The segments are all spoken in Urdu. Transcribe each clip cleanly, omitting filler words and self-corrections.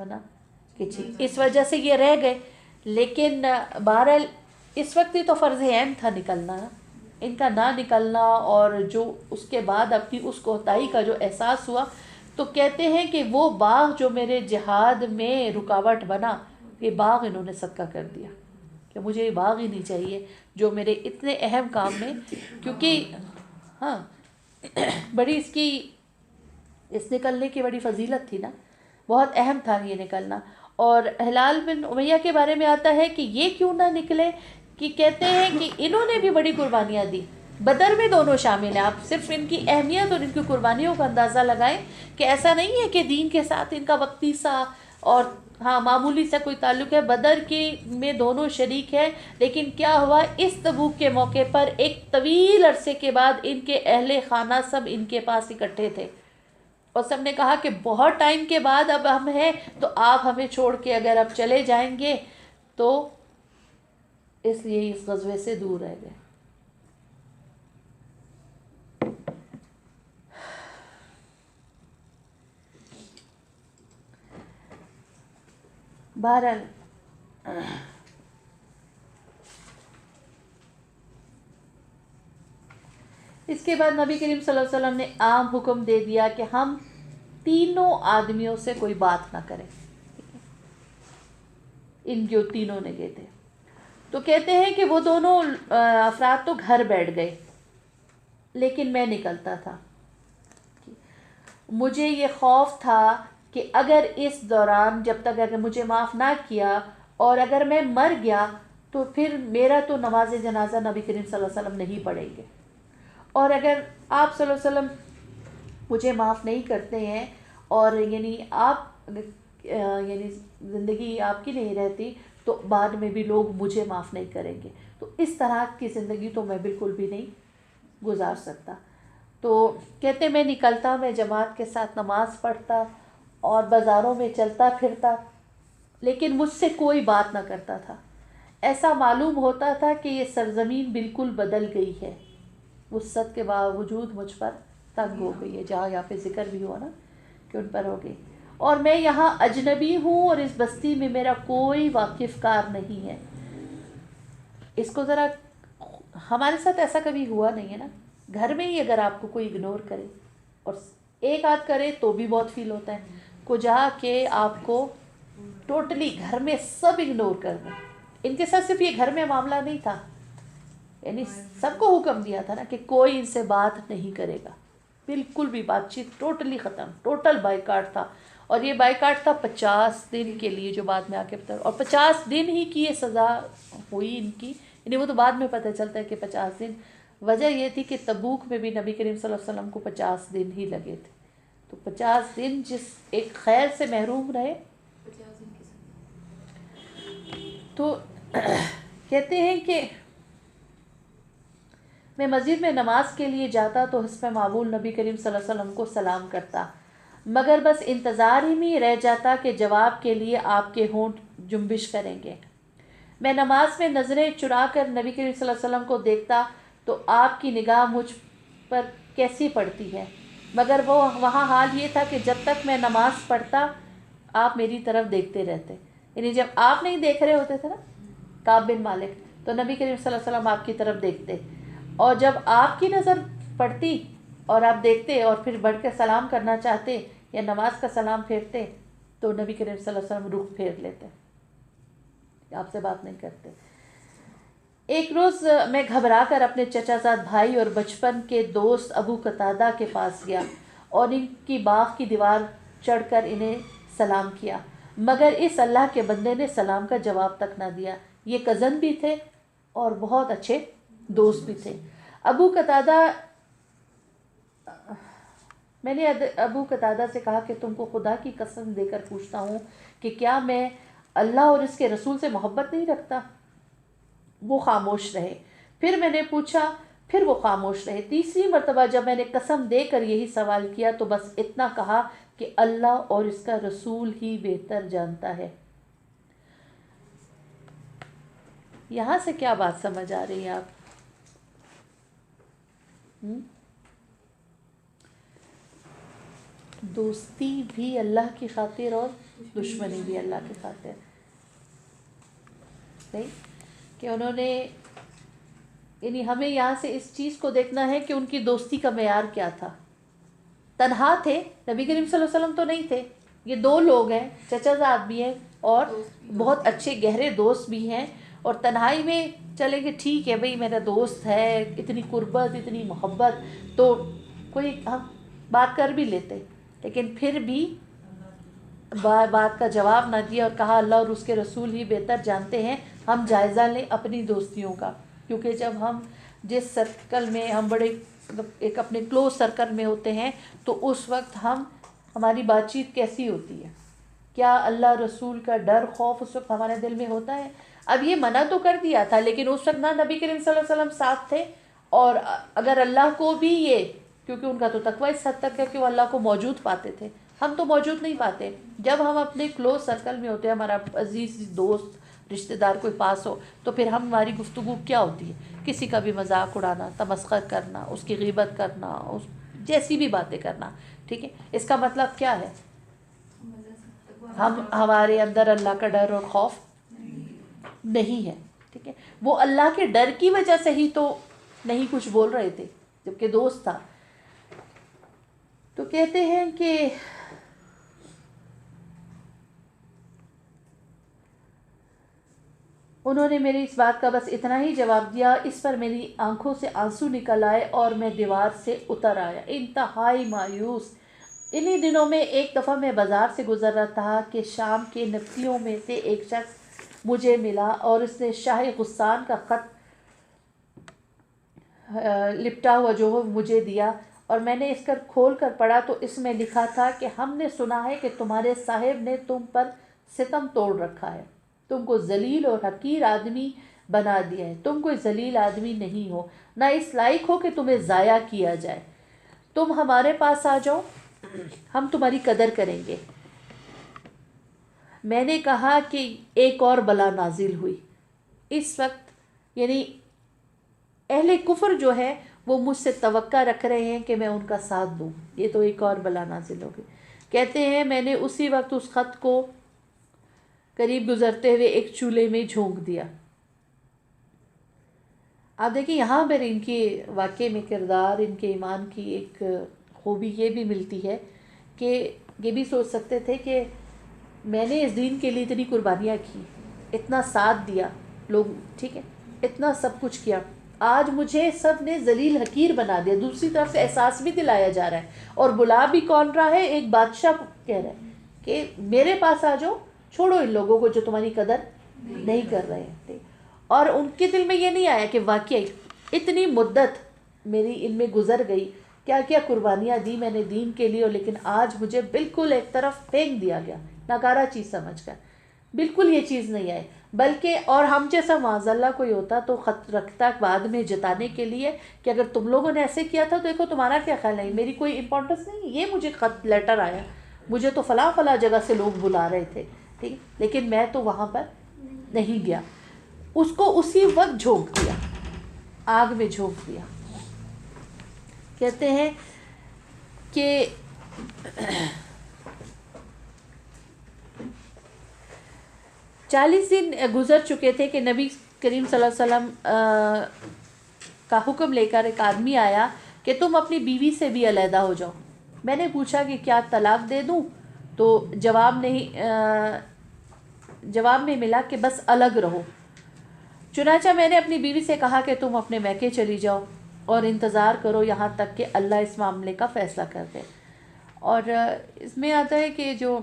بنا کہ جی اس وجہ سے یہ رہ گئے. لیکن بہرحال اس وقت ہی تو فرض عین تھا نکلنا نا، ان کا نہ نکلنا، اور جو اس کے بعد اپنی اس کوتاہی کا جو احساس ہوا، تو کہتے ہیں کہ وہ باغ جو میرے جہاد میں رکاوٹ بنا، یہ باغ انہوں نے صدقہ کر دیا کہ مجھے یہ باغ ہی نہیں چاہیے جو میرے اتنے اہم کام میں. کیونکہ ہاں بڑی اس نکلنے کی بڑی فضیلت تھی نا، بہت اہم تھا یہ نکلنا. اور ہلال بن امیہ کے بارے میں آتا ہے کہ یہ کیوں نہ نکلے، کہ کہتے ہیں کہ انہوں نے بھی بڑی قربانیاں دی. بدر میں دونوں شامل ہیں. آپ صرف ان کی اہمیت اور ان کی قربانیوں کا اندازہ لگائیں کہ ایسا نہیں ہے کہ دین کے ساتھ ان کا وقتی سا اور ہاں معمولی سا کوئی تعلق ہے. بدر کی میں دونوں شریک ہیں. لیکن کیا ہوا، اس تبوک کے موقع پر ایک طویل عرصے کے بعد ان کے اہل خانہ سب ان کے پاس اکٹھے تھے، اور سب نے کہا کہ بہت ٹائم کے بعد اب ہم ہیں، تو آپ ہمیں چھوڑ کے اگر اب چلے جائیں گے تو اس لیے اس غزوے سے دور رہ گئے. بہرحال اس کے بعد نبی کریم صلی اللہ علیہ وسلم نے عام حکم دے دیا کہ ہم تینوں آدمیوں سے کوئی بات نہ کریں. ان جو تینوں نے گئے تھے تو کہتے ہیں کہ وہ دونوں افراد تو گھر بیٹھ گئے، لیکن میں نکلتا تھا. مجھے یہ خوف تھا کہ اگر اس دوران جب تک اگر مجھے معاف نہ کیا اور اگر میں مر گیا تو پھر میرا تو نماز جنازہ نبی کریم صلی اللہ علیہ وسلم نہیں پڑھیں گے، اور اگر آپ صلی اللہ علیہ وسلم مجھے معاف نہیں کرتے ہیں اور یعنی آپ یعنی زندگی آپ کی نہیں رہتی تو بعد میں بھی لوگ مجھے معاف نہیں کریں گے. تو اس طرح کی زندگی تو میں بالکل بھی نہیں گزار سکتا. تو کہتے میں نکلتا، میں جماعت کے ساتھ نماز پڑھتا اور بازاروں میں چلتا پھرتا، لیکن مجھ سے کوئی بات نہ کرتا تھا. ایسا معلوم ہوتا تھا کہ یہ سرزمین بالکل بدل گئی ہے، وسعت کے باوجود مجھ پر تنگ ہو گئی ہے، جہاں یہاں پہ ذکر بھی ہوا نا کہ ان پر ہو گئی. اور میں یہاں اجنبی ہوں اور اس بستی میں میرا کوئی واقف کار نہیں ہے. اس کو ذرا، ہمارے ساتھ ایسا کبھی ہوا نہیں ہے نا، گھر میں ہی اگر آپ کو کوئی اگنور کرے اور ایک آدھ کرے تو بھی بہت فیل ہوتا ہے، کو جا کے آپ کو ٹوٹلی گھر میں سب اگنور کر دیں. ان کے ساتھ صرف یہ گھر میں معاملہ نہیں تھا، یعنی سب کو حکم دیا تھا نا کہ کوئی ان سے بات نہیں کرے گا، بالکل بھی بات چیت ٹوٹلی ختم، ٹوٹل بائیکاٹ تھا. اور یہ بائیکاٹ تھا 50 دن کے لیے، جو بعد میں آ کے اور 50 دن ہی کی یہ سزا ہوئی ان کی، یعنی وہ تو بعد میں پتہ چلتا ہے کہ 50 دن. وجہ یہ تھی کہ تبوک میں بھی نبی کریم صلی اللہ علیہ وسلم کو 50 دن ہی لگے تھے. تو 50 دن جس ایک خیر سے محروم رہے. تو کہتے ہیں کہ میں مسجد میں نماز کے لیے جاتا تو حسب معمول نبی کریم صلی اللہ علیہ وسلم کو سلام کرتا، مگر بس انتظار ہی میں رہ جاتا کہ جواب کے لیے آپ کے ہونٹ جنبش کریں گے. میں نماز میں نظریں چرا کر نبی کریم صلی اللہ علیہ وسلم کو دیکھتا تو آپ کی نگاہ مجھ پر کیسی پڑتی ہے، مگر وہ وہاں حال یہ تھا کہ جب تک میں نماز پڑھتا آپ میری طرف دیکھتے رہتے. یعنی جب آپ نہیں دیکھ رہے ہوتے تھے نا، کعب بن مالک، تو نبی کریم صلی اللہ علیہ وسلم آپ کی طرف دیکھتے، اور جب آپ کی نظر پڑتی اور آپ دیکھتے اور پھر بڑھ کر سلام کرنا چاہتے یا نماز کا سلام پھیرتے تو نبی کریم صلی اللہ علیہ وسلم رخ پھیر لیتے، آپ سے بات نہیں کرتے. ایک روز میں گھبرا کر اپنے چچا زاد بھائی اور بچپن کے دوست ابو قتادہ کے پاس گیا اور ان کی باغ کی دیوار چڑھ کر انہیں سلام کیا، مگر اس اللہ کے بندے نے سلام کا جواب تک نہ دیا. یہ کزن بھی تھے اور بہت اچھے دوست بھی تھے. ابو قتادہ، میں نے ابو قتادہ سے کہا کہ تم کو خدا کی قسم دے کر پوچھتا ہوں کہ کیا میں اللہ اور اس کے رسول سے محبت نہیں رکھتا؟ وہ خاموش رہے. پھر میں نے پوچھا، پھر وہ خاموش رہے. تیسری مرتبہ جب میں نے قسم دے کر یہی سوال کیا تو بس اتنا کہا کہ اللہ اور اس کا رسول ہی بہتر جانتا ہے. یہاں سے کیا بات سمجھ آ رہی ہے آپ؟ دوستی بھی اللہ کی خاطر اور دشمنی بھی اللہ کے ساتھ ہے. نہیں کہ انہوں نے یعنی ہمیں یہاں سے اس چیز کو دیکھنا ہے کہ ان کی دوستی کا معیار کیا تھا. تنہا تھے, نبی کریم صلی اللہ علیہ وسلم تو نہیں تھے, یہ دو لوگ ہیں, چچا زاد بھی ہیں اور بہت اچھے گہرے دوست بھی ہیں, اور تنہائی میں چلیں گے ٹھیک ہے بھئی میرا دوست ہے, اتنی قربت اتنی محبت, تو کوئی ہم بات کر بھی لیتے, لیکن پھر بھی بات کا جواب نہ دیا اور کہا اللہ اور اس کے رسول ہی بہتر جانتے ہیں, ہم جائزہ لیں اپنی دوستیوں کا. کیونکہ جب ہم جس سرکل میں ہم بڑے ایک اپنے کلوز سرکل میں ہوتے ہیں تو اس وقت ہماری بات چیت کیسی ہوتی ہے, کیا اللہ رسول کا ڈر خوف اس وقت ہمارے دل میں ہوتا ہے. اب یہ منع تو کر دیا تھا, لیکن اس وقت نہ نبی کریم صلی اللہ علیہ وسلم ساتھ تھے, اور اگر اللہ کو بھی یہ, کیونکہ ان کا تو تقوی اس حد تک ہے کہ وہ اللہ کو موجود پاتے تھے, ہم تو موجود نہیں پاتے. جب ہم اپنے کلوز سرکل میں ہوتے ہیں, ہمارا عزیز دوست رشتہ دار کوئی پاس ہو, تو پھر ہماری گفتگو کیا ہوتی ہے, کسی کا بھی مذاق اڑانا, تمسخر کرنا, اس کی غیبت کرنا, اس جیسی بھی باتیں کرنا. ٹھیک ہے, اس کا مطلب کیا ہے, ہمارے اندر اللہ کا ڈر اور خوف نہیں ہے. ٹھیک ہے, وہ اللہ کے ڈر کی وجہ سے ہی تو نہیں کچھ بول رہے تھے جبکہ دوست تھا. تو کہتے ہیں کہ انہوں نے میری اس بات کا بس اتنا ہی جواب دیا, اس پر میری آنکھوں سے آنسو نکل آئے اور میں دیوار سے اتر آیا, انتہائی مایوس. انہی دنوں میں ایک دفعہ میں بازار سے گزر رہا تھا کہ شام کے نفتیوں میں سے ایک شخص مجھے ملا, اور اس نے شاہ غسان کا خط لپٹا ہوا جو ہو مجھے دیا, اور میں نے اس کر کھول کر پڑھا تو اس میں لکھا تھا کہ ہم نے سنا ہے کہ تمہارے صاحب نے تم پر ستم توڑ رکھا ہے, تم کو ذلیل اور حقیر آدمی بنا دیا ہے, تم کوئی ذلیل آدمی نہیں ہو, نہ اس لائق ہو کہ تمہیں ضائع کیا جائے, تم ہمارے پاس آ جاؤ, ہم تمہاری قدر کریں گے. میں نے کہا کہ ایک اور بلا نازل ہوئی. اس وقت یعنی اہل کفر جو ہے وہ مجھ سے توقع رکھ رہے ہیں کہ میں ان کا ساتھ دوں, یہ تو ایک اور بلا نازل ہوگی. کہتے ہیں میں نے اسی وقت اس خط کو قریب گزرتے ہوئے ایک چولہے میں جھونک دیا. آپ دیکھیں یہاں پر ان کے واقعے میں کردار, ان کے ایمان کی ایک خوبی یہ بھی ملتی ہے کہ یہ بھی سوچ سکتے تھے کہ میں نے اس دین کے لیے اتنی قربانیاں کی, اتنا ساتھ دیا لوگ, ٹھیک ہے, اتنا سب کچھ کیا, آج مجھے سب نے ذلیل حقیر بنا دیا. دوسری طرف سے احساس بھی دلایا جا رہا ہے, اور بلا بھی کون رہا ہے, ایک بادشاہ کہہ رہا ہے کہ میرے پاس آ جاؤ, چھوڑو ان لوگوں کو جو تمہاری قدر نہیں کر رہے ہیں. اور ان کے دل میں یہ نہیں آیا کہ واقعی اتنی مدت میری ان میں گزر گئی, کیا کیا قربانیاں دی میں نے دین کے لیے, لیکن آج مجھے بالکل ایک طرف پھینک دیا گیا ناکارہ چیز سمجھ کر. بالکل یہ چیز نہیں آئی, بلکہ اور ہم جیسا معاذ اللہ کوئی ہوتا تو خط رکھتا بعد میں جتانے کے لیے کہ اگر تم لوگوں نے ایسے کیا تھا تو دیکھو تمہارا کیا خیال ہے, میری کوئی امپورٹنس نہیں, یہ مجھے خط لیٹر آیا, مجھے تو فلاں فلاں جگہ سے لوگ بلا رہے تھے, ٹھیک, لیکن میں تو وہاں پر نہیں گیا. اس کو اسی وقت جھونک دیا, آگ میں جھونک دیا. کہتے ہیں کہ 40 دن گزر چکے تھے کہ نبی کریم صلی اللہ علیہ وسلم کا حکم لے کر ایک آدمی آیا کہ تم اپنی بیوی سے بھی علیحدہ ہو جاؤ. میں نے پوچھا کہ کیا طلاق دے دوں, تو جواب میں ملا کہ بس الگ رہو. چنانچہ میں نے اپنی بیوی سے کہا کہ تم اپنے میکے چلی جاؤ اور انتظار کرو یہاں تک کہ اللہ اس معاملے کا فیصلہ کر دے. اور اس میں آتا ہے کہ جو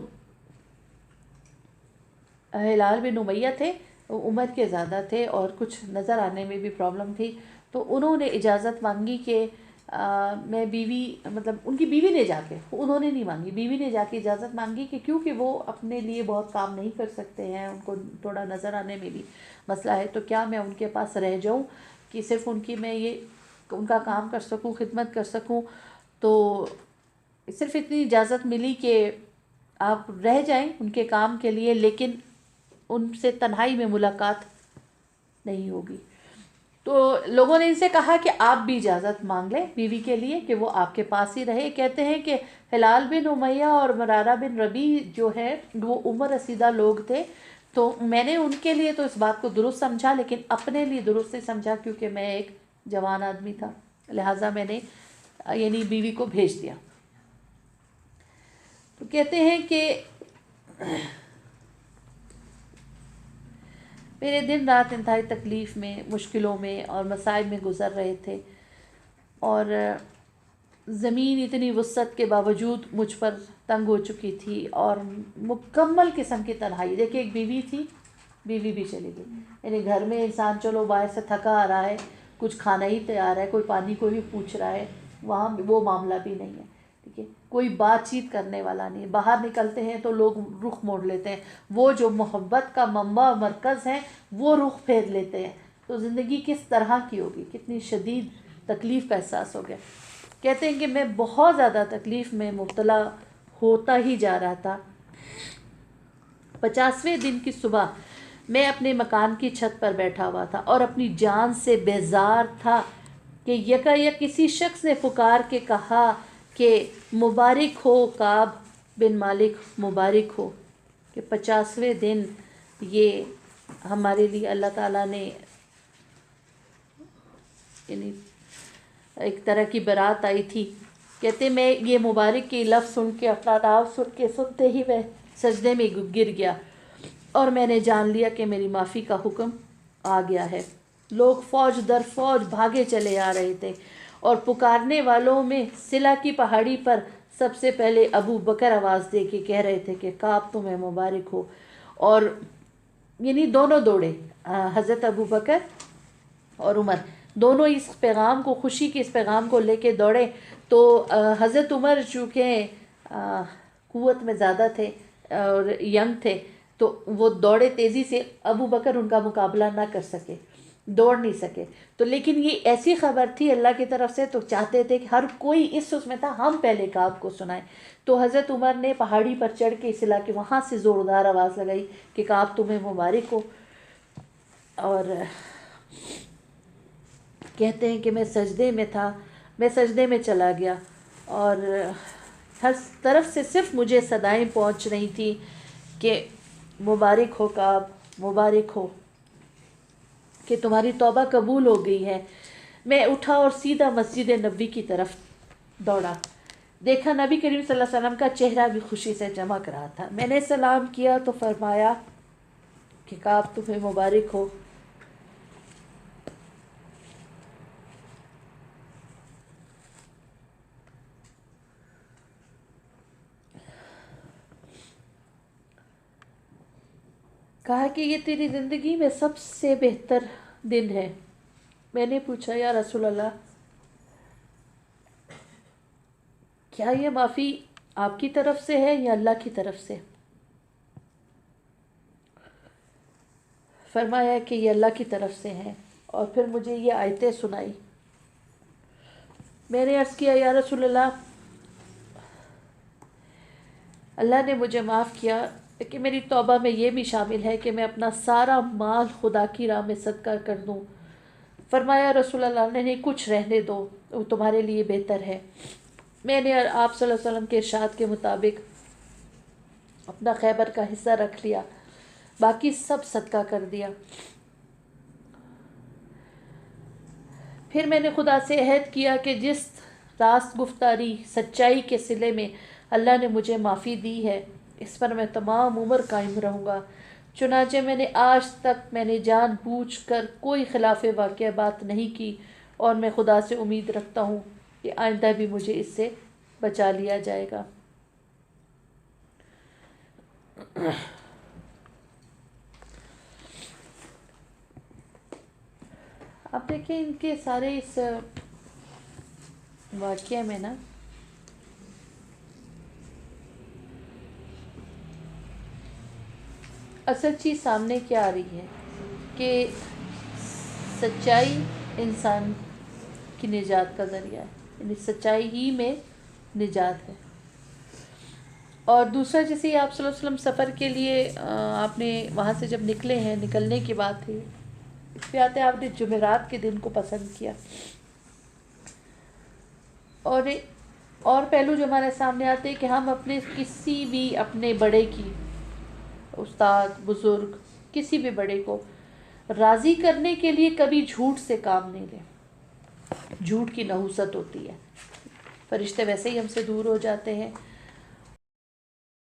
ہلال بن امیہ تھے وہ عمر کے زیادہ تھے اور کچھ نظر آنے میں بھی پرابلم تھی, تو انہوں نے اجازت مانگی کہ میں بیوی, مطلب ان کی بیوی نے جا کے, انہوں نے نہیں مانگی, بیوی نے جا کے اجازت مانگی کہ کیونکہ وہ اپنے لیے بہت کام نہیں کر سکتے ہیں, ان کو تھوڑا نظر آنے میں بھی مسئلہ ہے, تو کیا میں ان کے پاس رہ جاؤں کہ صرف ان کی میں یہ ان کا کام کر سکوں, خدمت کر سکوں. تو صرف اتنی اجازت ملی کہ آپ رہ جائیں ان کے کام کے لیے, لیکن ان سے تنہائی میں ملاقات نہیں ہوگی. تو لوگوں نے ان سے کہا کہ آپ بھی اجازت مانگ لیں بیوی کے لیے کہ وہ آپ کے پاس ہی رہے. کہتے ہیں کہ ہلال بن امیہ اور مرارہ بن ربی جو ہے وہ عمر رسیدہ لوگ تھے، تو میں نے ان کے لیے تو اس بات کو درست سمجھا، لیکن اپنے لیے درست نہیں سمجھا، کیونکہ میں ایک جوان آدمی تھا، لہٰذا میں نے یعنی بیوی کو بھیج دیا۔ تو کہتے ہیں کہ میرے دن رات انتہائی تکلیف میں، مشکلوں میں اور مسائل میں گزر رہے تھے، اور زمین اتنی وسعت کے باوجود مجھ پر تنگ ہو چکی تھی، اور مکمل قسم کی تنہائی۔ دیکھیں ایک بیوی تھی، بیوی بھی چلی گئی، یعنی گھر میں انسان چلو باہر سے تھکا آ رہا ہے، کچھ کھانا ہی تیار ہے، کوئی پانی کو بھی پوچھ رہا ہے، وہاں وہ معاملہ بھی نہیں ہے، ٹھیک ہے، کوئی بات چیت کرنے والا نہیں ہے۔ باہر نکلتے ہیں تو لوگ رخ موڑ لیتے ہیں، وہ جو محبت کا منبع مرکز ہے وہ رخ پھیر لیتے ہیں، تو زندگی کس طرح کی ہوگی، کتنی شدید تکلیف کا احساس ہو گیا۔ کہتے ہیں کہ میں بہت زیادہ تکلیف میں مبتلا ہوتا ہی جا رہا تھا۔ 50ویں دن کی صبح میں اپنے مکان کی چھت پر بیٹھا ہوا تھا اور اپنی جان سے بیزار تھا کہ یکایک کسی شخص نے پکار کے کہا کہ مبارک ہو کعب بن مالک، مبارک ہو، کہ 50ویں دن یہ ہمارے لیے اللہ تعالیٰ نے یعنی ایک طرح کی برات آئی تھی۔ کہتے میں یہ مبارک کی لفظ سن کے، اپنا نام سنتے ہی میں سجدے میں گر گیا، اور میں نے جان لیا کہ میری معافی کا حکم آ گیا ہے۔ لوگ فوج در فوج بھاگے چلے آ رہے تھے، اور پکارنے والوں میں صلہ کی پہاڑی پر سب سے پہلے ابو بکر آواز دے کے کہہ رہے تھے کہ کعب تمہیں مبارک ہو، اور یعنی دونوں دوڑے، حضرت ابو بکر اور عمر دونوں اس پیغام کو، خوشی کے اس پیغام کو لے کے دوڑے۔ تو حضرت عمر چونکہ قوت میں زیادہ تھے اور ینگ تھے، تو وہ دوڑے تیزی سے، ابو بکر ان کا مقابلہ نہ کر سکے، دوڑ نہیں سکے۔ تو لیکن یہ ایسی خبر تھی اللہ کی طرف سے، تو چاہتے تھے کہ ہر کوئی اس میں تھا ہم پہلے کعب کو سنائیں۔ تو حضرت عمر نے پہاڑی پر چڑھ کے اس علاقے وہاں سے زوردار آواز لگائی کہ کعب تمہیں مبارک ہو، اور کہتے ہیں کہ میں سجدے میں تھا، میں سجدے میں چلا گیا، اور ہر طرف سے صرف مجھے صدائیں پہنچ رہی تھی کہ مبارک ہو کعب، مبارک ہو کہ تمہاری توبہ قبول ہو گئی ہے۔ میں اٹھا اور سیدھا مسجد نبوی کی طرف دوڑا، دیکھا نبی کریم صلی اللہ علیہ وسلم کا چہرہ بھی خوشی سے چمک رہا تھا۔ میں نے سلام کیا تو فرمایا کہ کعب تمہیں مبارک ہو۔ کہا کہ یہ تیری زندگی میں سب سے بہتر دن ہے۔ میں نے پوچھا یا رسول اللہ، کیا یہ معافی آپ کی طرف سے ہے یا اللہ کی طرف سے؟ فرمایا کہ یہ اللہ کی طرف سے ہے، اور پھر مجھے یہ آیتیں سنائی۔ میں نے عرض کیا یا رسول اللہ، اللہ نے مجھے معاف کیا، کہ میری توبہ میں یہ بھی شامل ہے کہ میں اپنا سارا مال خدا کی راہ میں صدقہ کر دوں۔ فرمایا رسول اللہ نے نہیں، کچھ رہنے دو، وہ تمہارے لیے بہتر ہے۔ میں نے آپ صلی اللہ علیہ وسلم کے ارشاد کے مطابق اپنا خیبر کا حصہ رکھ لیا، باقی سب صدقہ کر دیا۔ پھر میں نے خدا سے عہد کیا کہ جس راست گفتاری، سچائی کے صلے میں اللہ نے مجھے معافی دی ہے، اس پر میں تمام عمر قائم رہوں گا۔ چنانچہ میں نے آج تک جان بوجھ کر کوئی خلاف واقعہ بات نہیں کی، اور میں خدا سے امید رکھتا ہوں کہ آئندہ بھی مجھے اس سے بچا لیا جائے گا۔ اب دیکھیں ان کے سارے اس واقعہ میں نا اصل چیز سامنے کیا آ رہی ہے کہ سچائی انسان کی نجات کا ذریعہ ہے، یعنی سچائی ہی میں نجات ہے۔ اور دوسرا، جیسے آپ صلی اللہ علیہ وسلم سفر کے لیے آپ نے وہاں سے جب نکلے ہیں، نکلنے کی بات تھی، اس پہ آتے آپ نے جمعرات کے دن کو پسند کیا، اور پہلو جو ہمارے سامنے آتے ہیں کہ ہم اپنے کسی بھی اپنے بڑے کی، استاد، بزرگ، کسی بھی بڑے کو راضی کرنے کے لیے کبھی جھوٹ سے کام نہیں لیں. جھوٹ کی نحوست ہوتی ہے، فرشتے ویسے ہی ہم سے دور ہو جاتے ہیں.